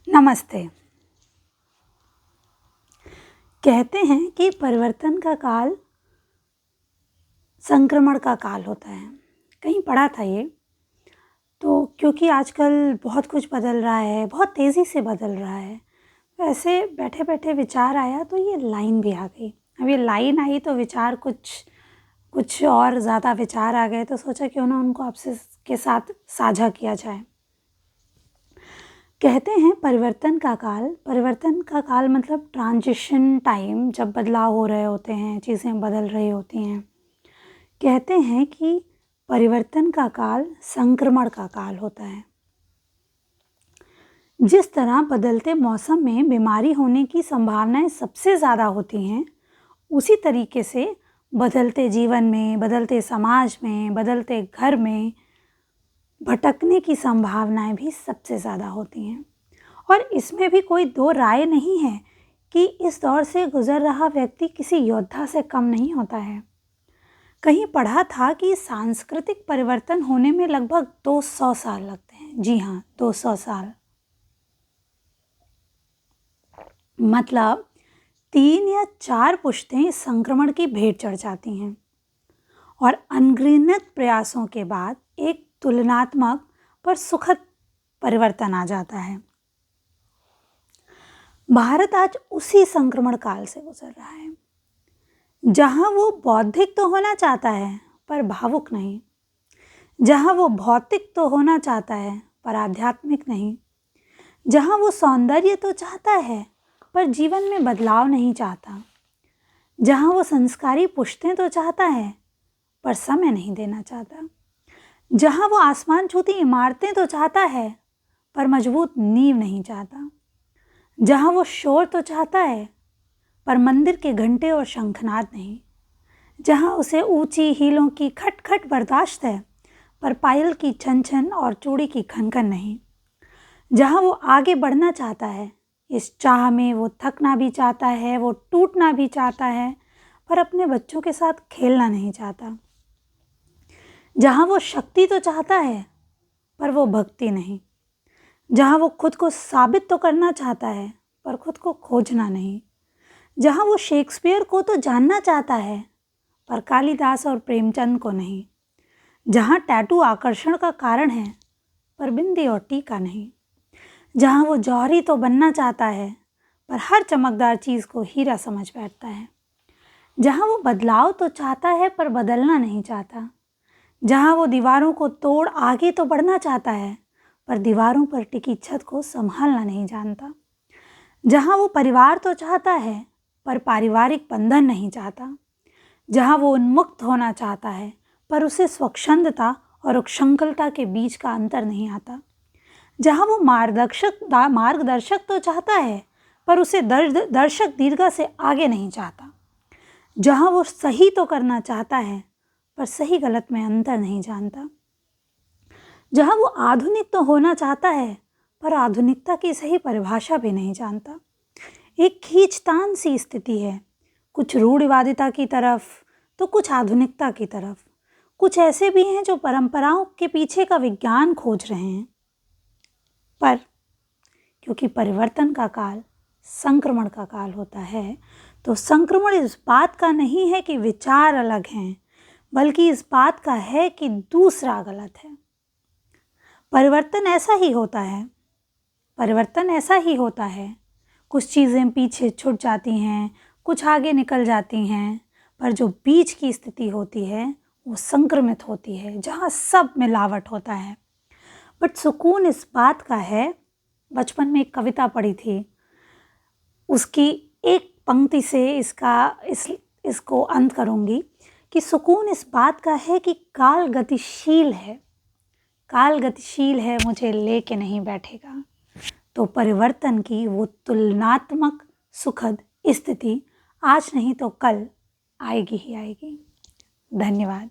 नमस्ते। कहते हैं कि परिवर्तन का काल संक्रमण का काल होता है। कहीं पढ़ा था ये, तो क्योंकि आजकल बहुत कुछ बदल रहा है, बहुत तेज़ी से बदल रहा है। वैसे बैठे-बैठे विचार आया तो ये लाइन भी आ गई। अब ये लाइन आई तो विचार कुछ और ज़्यादा विचार आ गए, तो सोचा क्यों ना उनको आपसे के साथ साझा किया जाए। कहते हैं परिवर्तन का काल मतलब ट्रांजिशन टाइम, जब बदलाव हो रहे होते हैं, चीज़ें बदल रही होती हैं। कहते हैं कि परिवर्तन का काल संक्रमण का काल होता है। जिस तरह बदलते मौसम में बीमारी होने की संभावनाएं सबसे ज़्यादा होती हैं, उसी तरीके से बदलते जीवन में, बदलते समाज में, बदलते घर में भटकने की संभावनाएं भी सबसे ज़्यादा होती हैं। और इसमें भी कोई दो राय नहीं है कि इस दौर से गुजर रहा व्यक्ति किसी योद्धा से कम नहीं होता है। कहीं पढ़ा था कि सांस्कृतिक परिवर्तन होने में लगभग 200 साल लगते हैं। जी हाँ, 200 साल। मतलब 3 या 4 पुश्तें संक्रमण की भेंट चढ़ जाती हैं और अनगिनत प्रयासों के बाद एक तुलनात्मक पर सुखद परिवर्तन आ जाता है। भारत आज उसी संक्रमण काल से गुजर रहा है, जहां वो बौद्धिक तो होना चाहता है पर भावुक नहीं, जहां वो भौतिक तो होना चाहता है पर आध्यात्मिक नहीं, जहां वो सौंदर्य तो चाहता है पर जीवन में बदलाव नहीं चाहता, जहां वो संस्कारी पुश्तें तो चाहता है पर समय नहीं देना चाहता, जहां वो आसमान छूती इमारतें तो चाहता है पर मजबूत नींव नहीं चाहता, जहां वो शोर तो चाहता है पर मंदिर के घंटे और शंखनाद नहीं, जहां उसे ऊंची हीलों की खटखट बर्दाश्त है पर पायल की छन छन और चूड़ी की खनखन नहीं, जहां वो आगे बढ़ना चाहता है, इस चाह में वो थकना भी चाहता है, वो टूटना भी चाहता है पर अपने बच्चों के साथ खेलना नहीं चाहता, जहां वो शक्ति तो चाहता है पर वो भक्ति नहीं, जहां वो खुद को साबित तो करना चाहता है पर खुद को खोजना नहीं, जहां वो शेक्सपियर को तो जानना चाहता है पर कालिदास और प्रेमचंद को नहीं, जहां टैटू आकर्षण का कारण है पर बिंदी और टीका नहीं, जहां वो जौहरी तो बनना चाहता है पर हर चमकदार चीज़ को हीरा समझ बैठता है, जहां वो बदलाव तो चाहता है पर बदलना नहीं चाहता, जहां वो दीवारों को तोड़ आगे तो बढ़ना चाहता है पर दीवारों पर टिकी छत को संभालना नहीं जानता, जहां वो परिवार तो चाहता है पर पारिवारिक बंधन नहीं चाहता, जहां वो उन्मुक्त होना चाहता है पर उसे स्वच्छंदता और उच्छृंखलता के बीच का अंतर नहीं आता, जहां वो मार्गदर्शक तो चाहता है पर उसे दर्शक दीर्घा से आगे नहीं चाहता, जहां वो सही तो करना चाहता है पर सही गलत में अंतर नहीं जानता, जहां वो आधुनिक तो होना चाहता है पर आधुनिकता की सही परिभाषा भी नहीं जानता। एक खींचतान सी स्थिति है, कुछ रूढ़िवादिता की तरफ तो कुछ आधुनिकता की तरफ। कुछ ऐसे भी हैं जो परंपराओं के पीछे का विज्ञान खोज रहे हैं, पर क्योंकि परिवर्तन का काल संक्रमण का काल होता है, तो संक्रमण इस बात का नहीं है कि विचार अलग हैं, बल्कि इस बात का है कि दूसरा गलत है। परिवर्तन ऐसा ही होता है। कुछ चीज़ें पीछे छूट जाती हैं, कुछ आगे निकल जाती हैं, पर जो बीच की स्थिति होती है वो संक्रमित होती है, जहाँ सब मिलावट होता है। बट सुकून इस बात का है, बचपन में एक कविता पढ़ी थी, उसकी एक पंक्ति से इसको अंत करूँगी कि सुकून इस बात का है कि काल गतिशील है, मुझे लेके नहीं बैठेगा। तो परिवर्तन की वो तुलनात्मक सुखद स्थिति आज नहीं तो कल आएगी ही आएगी। धन्यवाद।